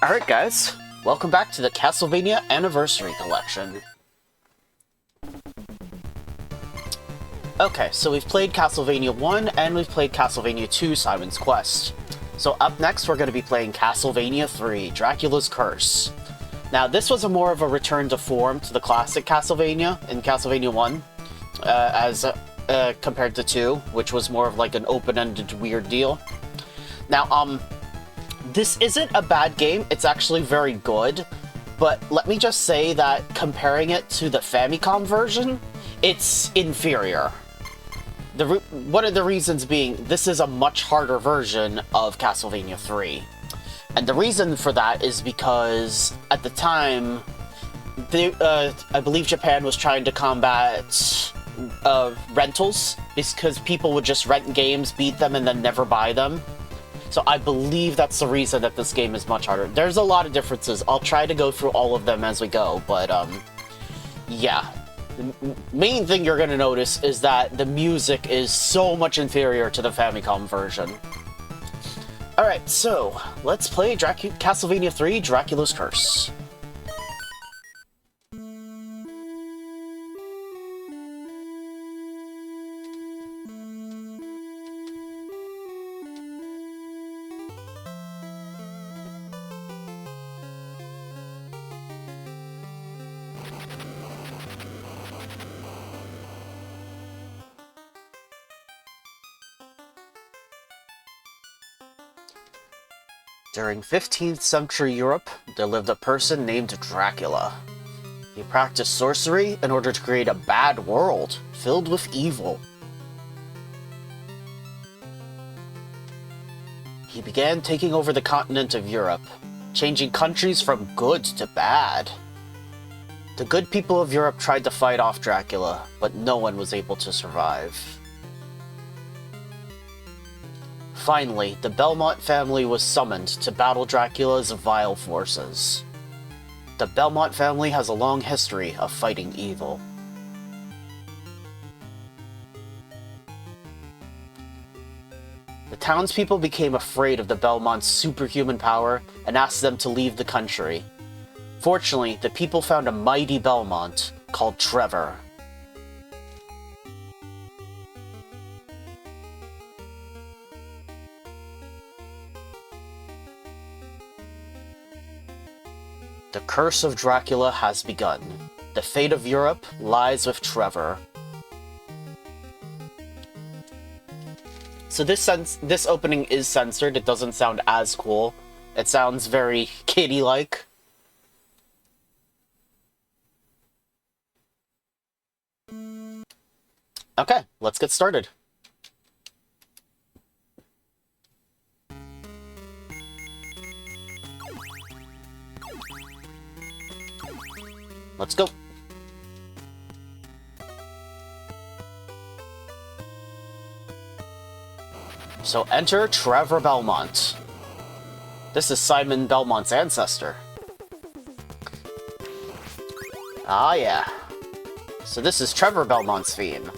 Alright guys, welcome back to the Castlevania Anniversary Collection. Okay, so we've played Castlevania 1 and we've played Castlevania 2, Simon's Quest. So up next we're going to be playing Castlevania 3, Dracula's Curse. Now this was more of a return to form to the classic Castlevania in Castlevania 1, compared to 2, which was more of like an open-ended weird deal. Now, this isn't a bad game, it's actually very good, but let me just say that comparing it to the Famicom version, it's inferior. One of the reasons being, this is a much harder version of Castlevania 3. And the reason for that is because, at the time, I believe Japan was trying to combat rentals, because people would just rent games, beat them, and then never buy them. So I believe that's the reason that this game is much harder. There's a lot of differences. I'll try to go through all of them as we go, but, yeah. The main thing you're going to notice is that the music is so much inferior to the Famicom version. Alright, so, let's play Castlevania 3, Dracula's Curse. During 15th century Europe, there lived a person named Dracula. He practiced sorcery in order to create a bad world filled with evil. He began taking over the continent of Europe, changing countries from good to bad. The good people of Europe tried to fight off Dracula, but no one was able to survive. Finally, the Belmont family was summoned to battle Dracula's vile forces. The Belmont family has a long history of fighting evil. The townspeople became afraid of the Belmont's superhuman power and asked them to leave the country. Fortunately, the people found a mighty Belmont called Trevor. The curse of Dracula has begun. The fate of Europe lies with Trevor. So this opening is censored. It doesn't sound as cool. It sounds very kiddie-like. Okay, let's get started. Let's go. So enter Trevor Belmont. This is Simon Belmont's ancestor. Ah yeah. So this is Trevor Belmont's theme.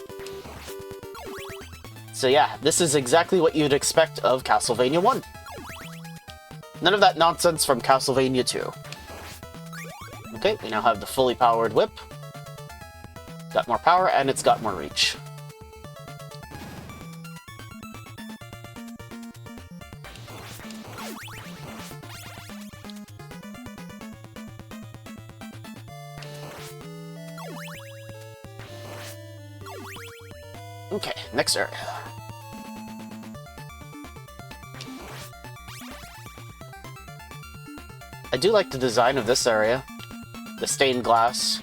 So yeah, this is exactly what you'd expect of Castlevania 1. None of that nonsense from Castlevania 2. Okay, we now have the fully powered whip. Got more power, and it's got more reach. Okay, next area. I do like the design of this area. The stained glass.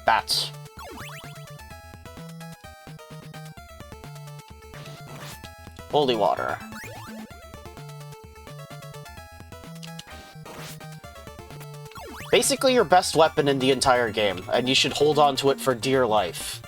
Bats. Holy water. Basically your best weapon in the entire game, and you should hold on to it for dear life.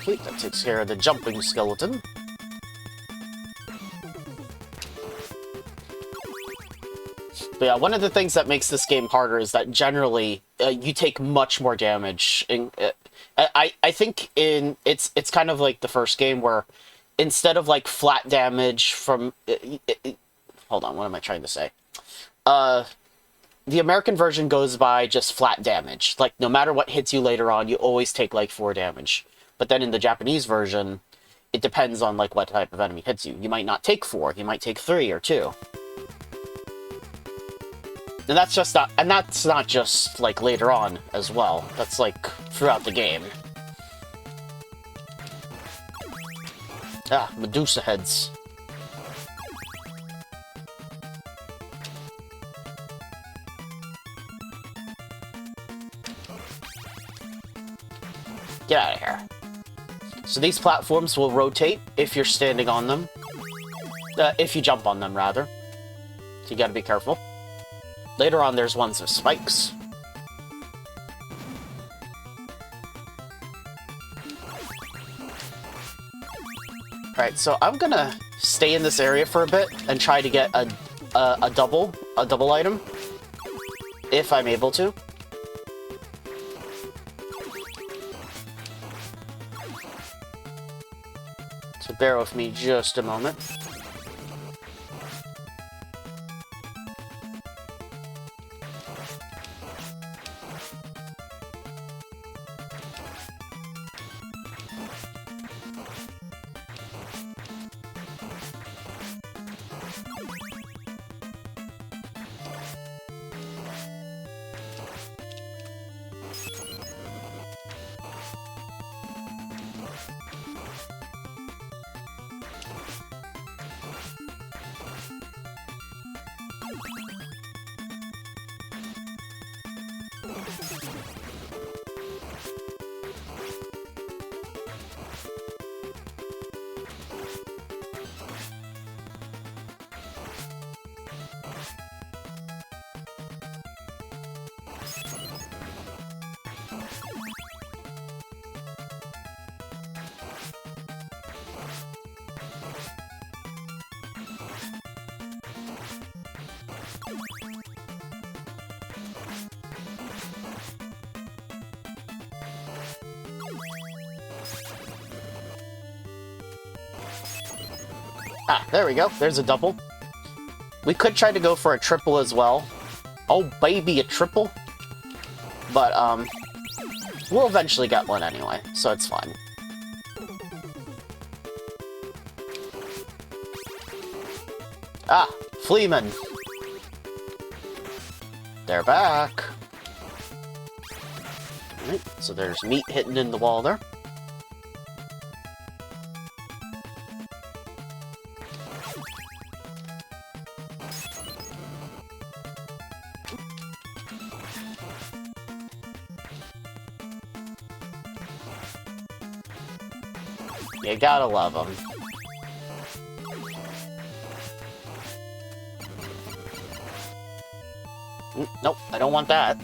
Sweet, that takes care of the jumping skeleton. But yeah, one of the things that makes this game harder is that generally you take much more damage. I think it's kind of like the first game where instead of like flat damage from hold on, what am I trying to say? The American version goes by just flat damage. Like, no matter what hits you later on, you always take, like, 4 damage. But then in the Japanese version, it depends on, like, what type of enemy hits you. You might not take 4, you might take 3 or 2. And that's just not, and that's not just, like, later on as well. That's, like, throughout the game. Ah, Medusa Heads. Get out of here. So these platforms will rotate if you're standing on them. If you jump on them, rather. So you gotta be careful. Later on, there's ones with spikes. Alright, so I'm gonna stay in this area for a bit and try to get a double item. If I'm able to. So bear with me just a moment. Ah, there we go. There's a double. We could try to go for a triple as well. Oh, baby, a triple? But, we'll eventually get one anyway, so it's fine. Ah, Fleamen. They're back. Alright, so there's meat hidden in the wall there. You gotta love them. Nope, I don't want that.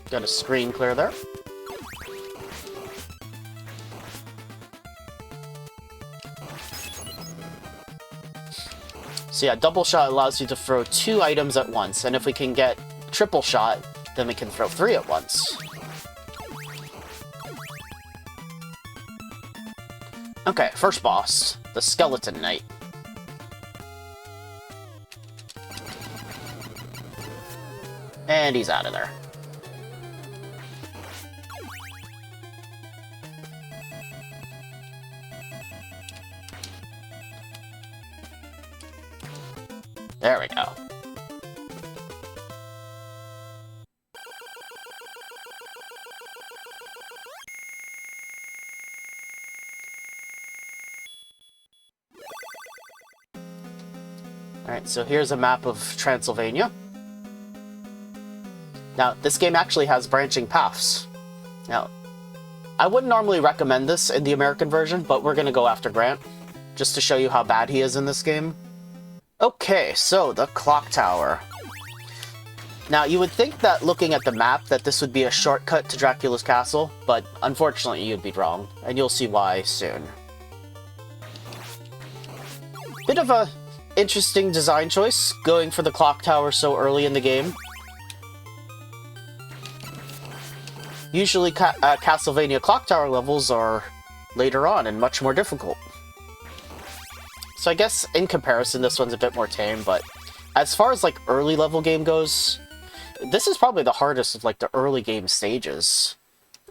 Got a screen clear there. So yeah, double shot allows you to throw 2 items at once, and if we can get triple shot, then we can throw 3 at once. Okay, first boss, the Skeleton Knight. And he's out of there. There we go. Alright, so here's a map of Transylvania. Now, this game actually has branching paths. Now, I wouldn't normally recommend this in the American version, but we're gonna go after Grant, just to show you how bad he is in this game. Okay, so the clock tower. Now, you would think that looking at the map that this would be a shortcut to Dracula's castle, but unfortunately you'd be wrong, and you'll see why soon. Bit of a interesting design choice, going for the clock tower so early in the game. Usually Castlevania clock tower levels are later on and much more difficult. So I guess in comparison this one's a bit more tame, but as far as like early level game goes, this is probably the hardest of like the early game stages.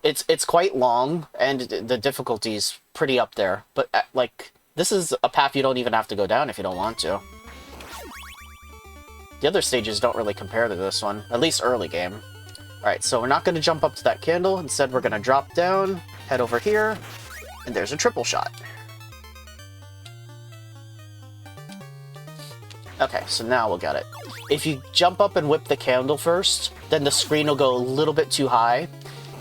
It's quite long and the difficulty's pretty up there, but like this is a path you don't even have to go down if you don't want to. The other stages don't really compare to this one, at least early game. Alright, so we're not going to jump up to that candle, instead we're going to drop down, head over here, and there's a triple shot. Okay, so now we'll get it. If you jump up and whip the candle first, then the screen will go a little bit too high,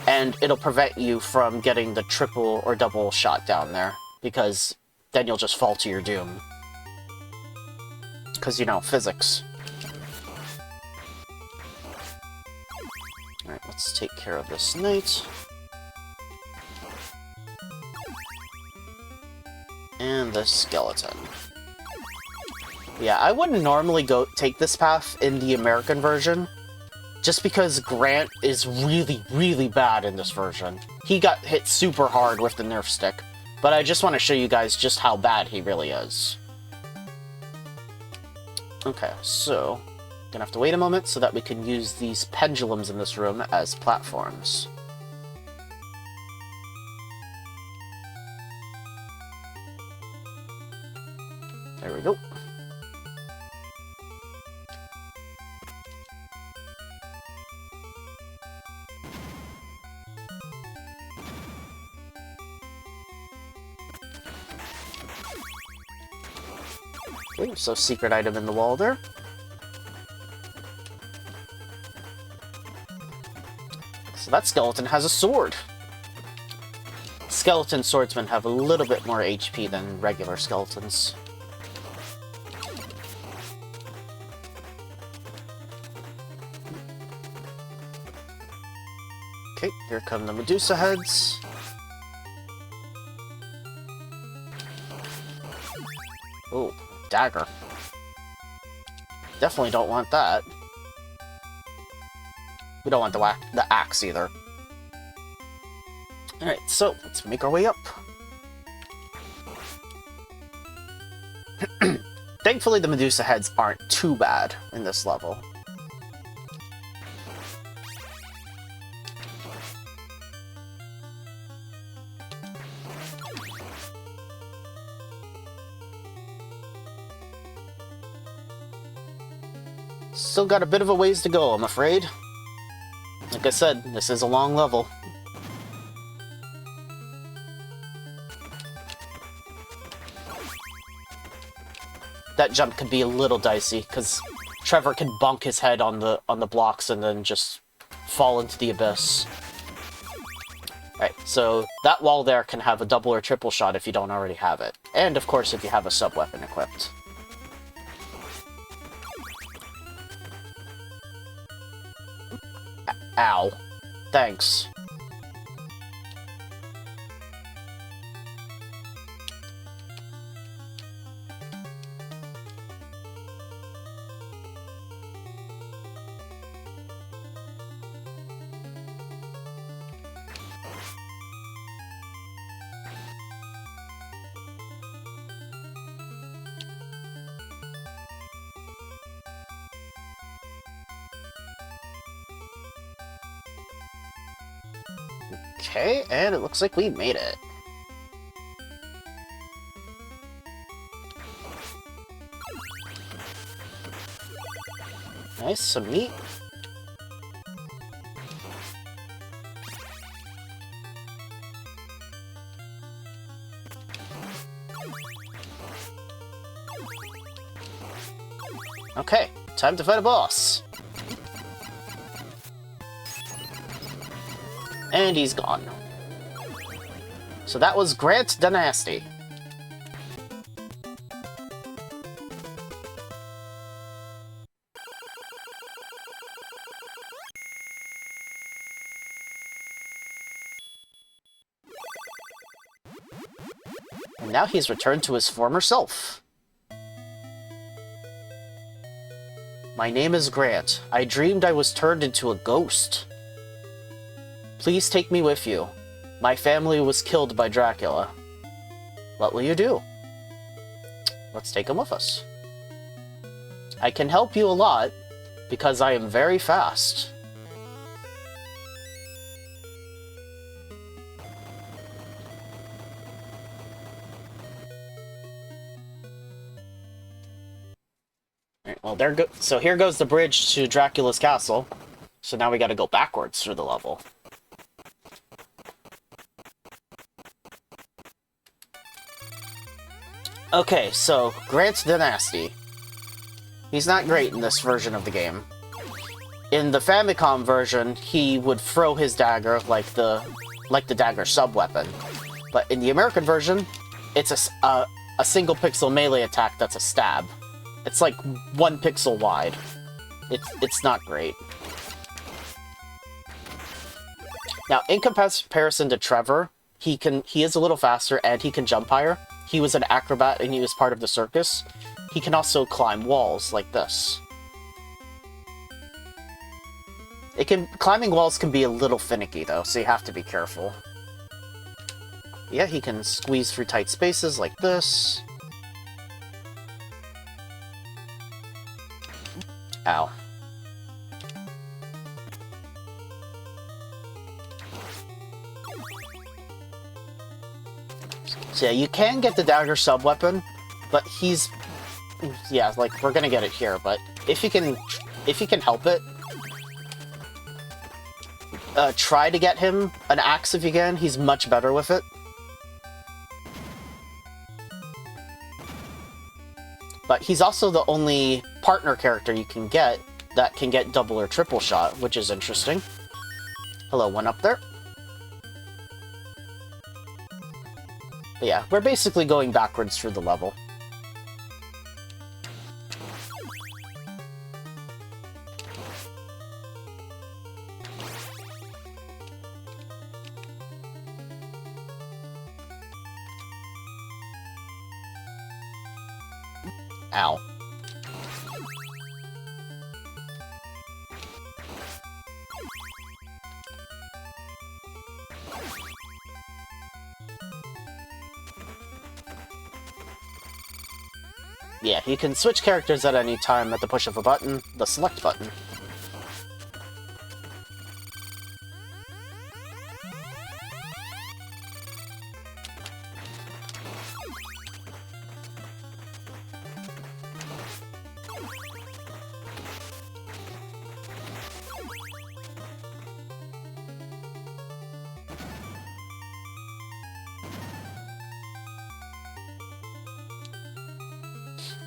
and it'll prevent you from getting the triple or double shot down there, because then you'll just fall to your doom. Because, you know, physics. Alright, let's take care of this knight. And the skeleton. Yeah, I wouldn't normally take this path in the American version, just because Grant is really, really bad in this version. He got hit super hard with the Nerf stick, but I just want to show you guys just how bad he really is. Okay, so gonna have to wait a moment so that we can use these pendulums in this room as platforms. There we go. Okay, so secret item in the wall there. So that skeleton has a sword. Skeleton swordsmen have a little bit more HP than regular skeletons. Okay, here come the Medusa Heads. Oh, dagger. Definitely don't want that. We don't want the axe either. Alright, so let's make our way up. Thankfully, the Medusa Heads aren't too bad in this level. Still got a bit of a ways to go, I'm afraid. Like I said, this is a long level. That jump can be a little dicey, because Trevor can bonk his head on the blocks and then just fall into the abyss. Alright, so that wall there can have a double or triple shot if you don't already have it. And, of course, if you have a sub-weapon equipped. Ow. Thanks. Okay, and it looks like we made it. Nice, some meat. Okay, time to fight a boss. And he's gone. So that was Grant Danasty. And now he's returned to his former self. My name is Grant. I dreamed I was turned into a ghost. Please take me with you. My family was killed by Dracula. What will you do? Let's take him with us. I can help you a lot, because I am very fast. Alright, well, so here goes the bridge to Dracula's castle. So now we gotta go backwards through the level. Okay, so Grant Danasty. He's not great in this version of the game. In the Famicom version, he would throw his dagger like the dagger sub-weapon. But in the American version, it's a single pixel melee attack that's a stab. It's like 1 pixel wide. It's not great. Now, in comparison to Trevor, he is a little faster and he can jump higher. He was an acrobat and he was part of the circus. He can also climb walls like this. Climbing walls can be a little finicky though, so you have to be careful. Yeah, he can squeeze through tight spaces like this. Ow. So yeah, you can get the dagger sub-weapon, but he's... Yeah, like, we're gonna get it here, but if you can help it, try to get him an axe if you can. He's much better with it. But he's also the only partner character you can get that can get double or triple shot, which is interesting. Hello, one up there. But yeah, we're basically going backwards through the level. Ow. Yeah, you can switch characters at any time at the push of a button, the select button.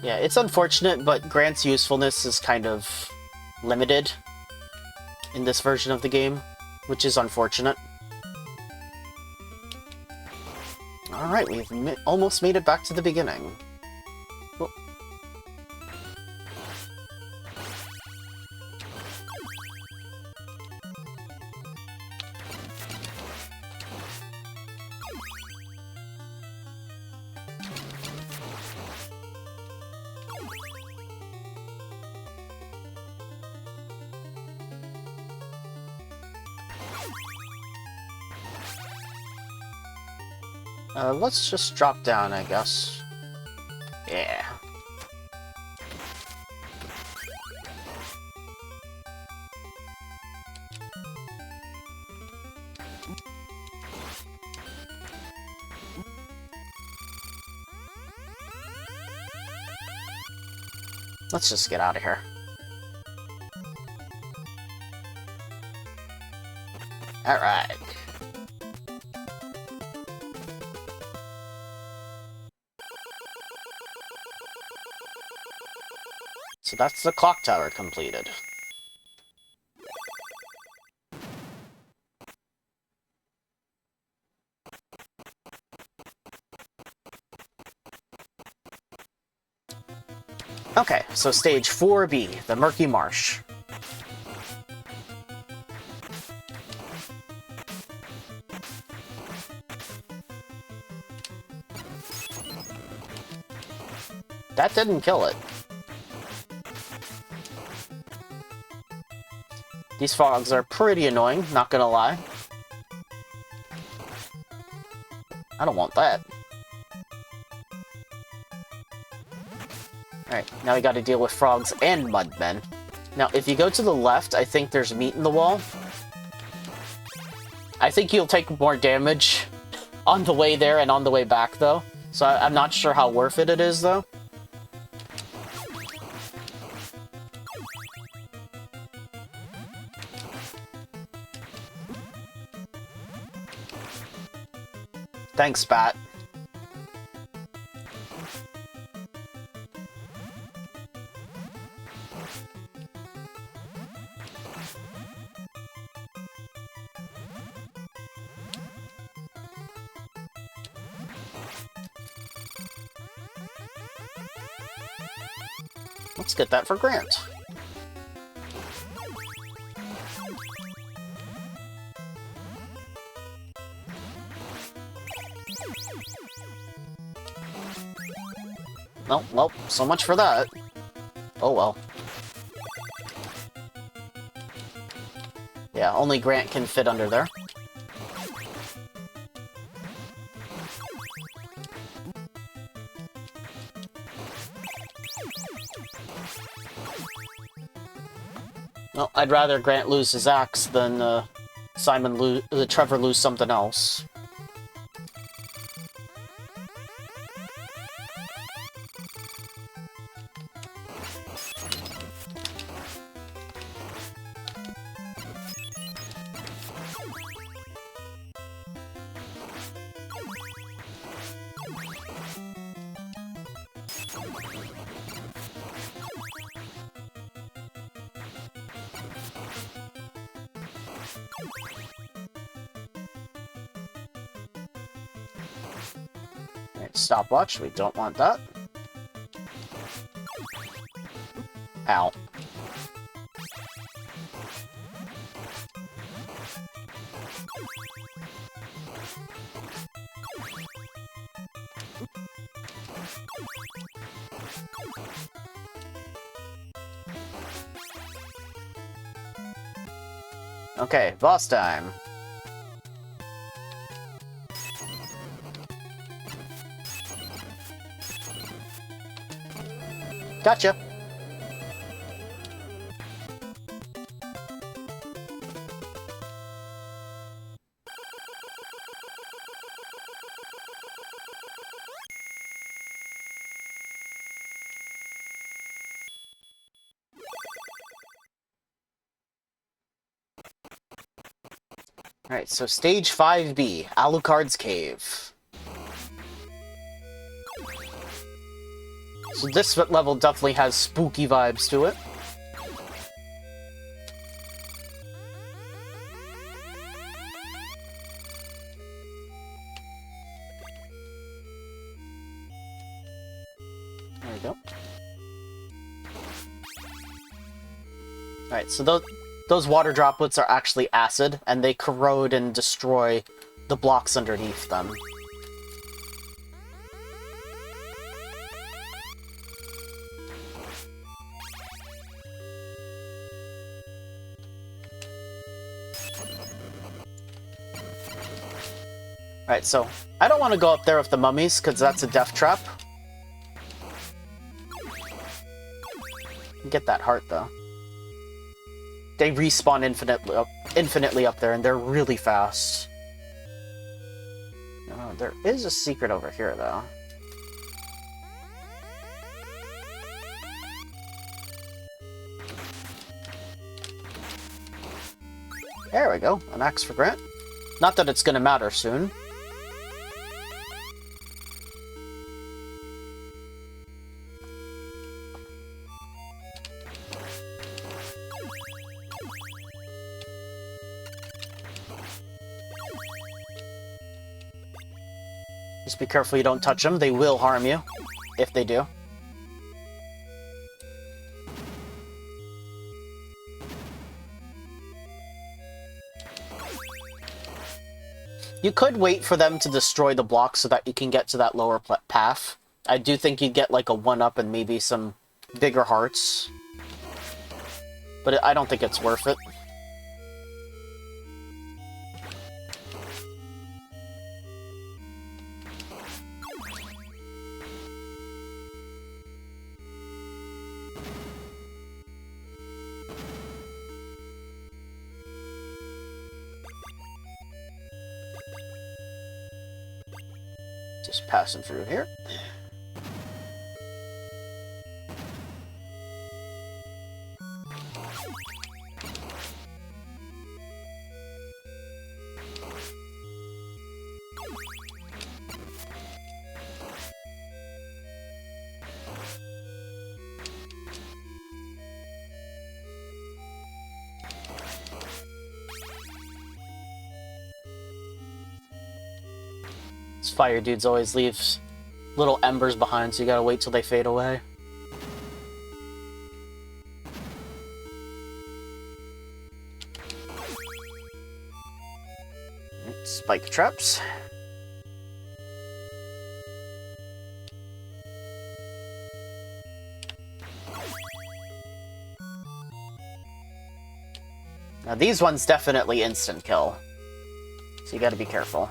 Yeah, it's unfortunate, but Grant's usefulness is kind of limited in this version of the game, which is unfortunate. Alright, we've almost made it back to the beginning. Whoop. Let's just drop down, I guess. Yeah. Let's just get out of here. Alright. So that's the clock tower completed. Okay, so stage 4B, the Murky Marsh. That didn't kill it. These frogs are pretty annoying, not gonna lie. I don't want that. Alright, now we gotta deal with frogs and mudmen. Now, if you go to the left, I think there's meat in the wall. I think you'll take more damage on the way there and on the way back, though. So I'm not sure how worth it is, though. Thanks, Bat. Let's get that for Grant. Oh, well, so much for that. Oh well. Yeah, only Grant can fit under there. Well, I'd rather Grant lose his axe than Trevor lose something else. Stopwatch, we don't want that. Ow. Okay, boss time. Gotcha. Alright, so stage 5B, Alucard's Cave. So this level definitely has spooky vibes to it. There we go. Alright, so those water droplets are actually acid, and they corrode and destroy the blocks underneath them. Alright, so I don't want to go up there with the mummies, because that's a death trap. Get that heart, though. They respawn infinitely up there, and they're really fast. Oh, there is a secret over here, though. There we go, an axe for Grant. Not that it's gonna matter soon. Just be careful you don't touch them. They will harm you, if they do. You could wait for them to destroy the block so that you can get to that lower path. I do think you'd get like a 1-up and maybe some bigger hearts. But I don't think it's worth it. Just passing through here. Fire dudes always leaves little embers behind, so you gotta wait till they fade away. Spike traps. Now these ones definitely instant kill, so you gotta be careful.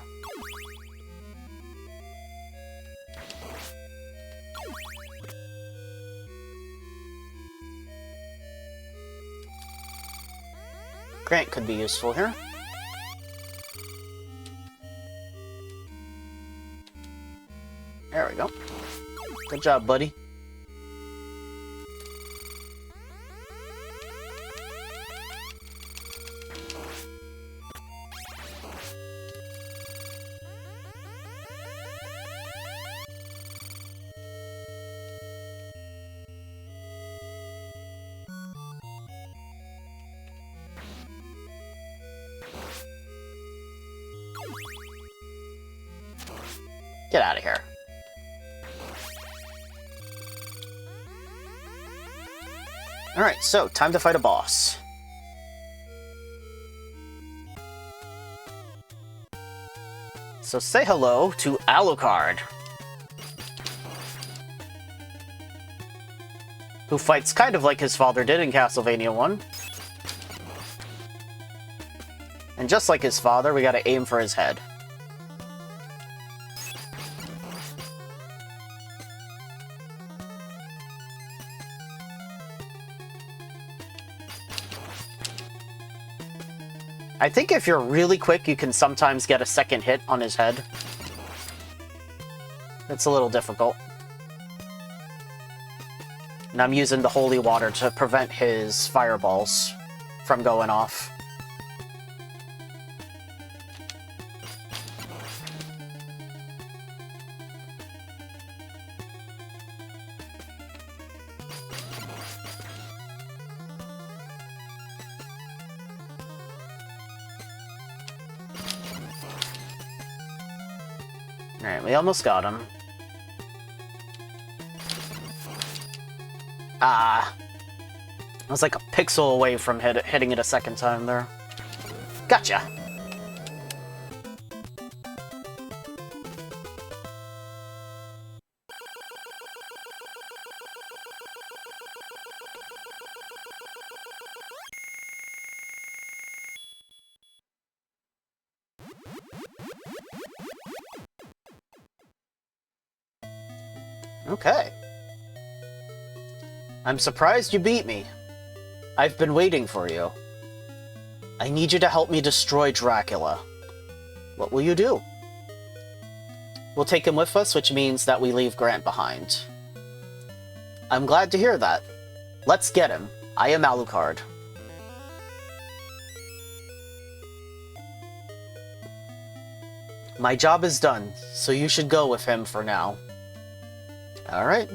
Grant could be useful here. There we go. Good job, buddy. Get out of here. Alright, so time to fight a boss. So say hello to Alucard, who fights kind of like his father did in Castlevania 1. And just like his father, we gotta aim for his head. I think if you're really quick, you can sometimes get a second hit on his head. It's a little difficult. And I'm using the holy water to prevent his fireballs from going off. Alright, we almost got him. Ah. I was like a pixel away from hitting it a second time there. Gotcha! Okay. I'm surprised you beat me. I've been waiting for you. I need you to help me destroy Dracula. What will you do? We'll take him with us, which means that we leave Grant behind. I'm glad to hear that. Let's get him. I am Alucard. My job is done, so you should go with him for now. Alright.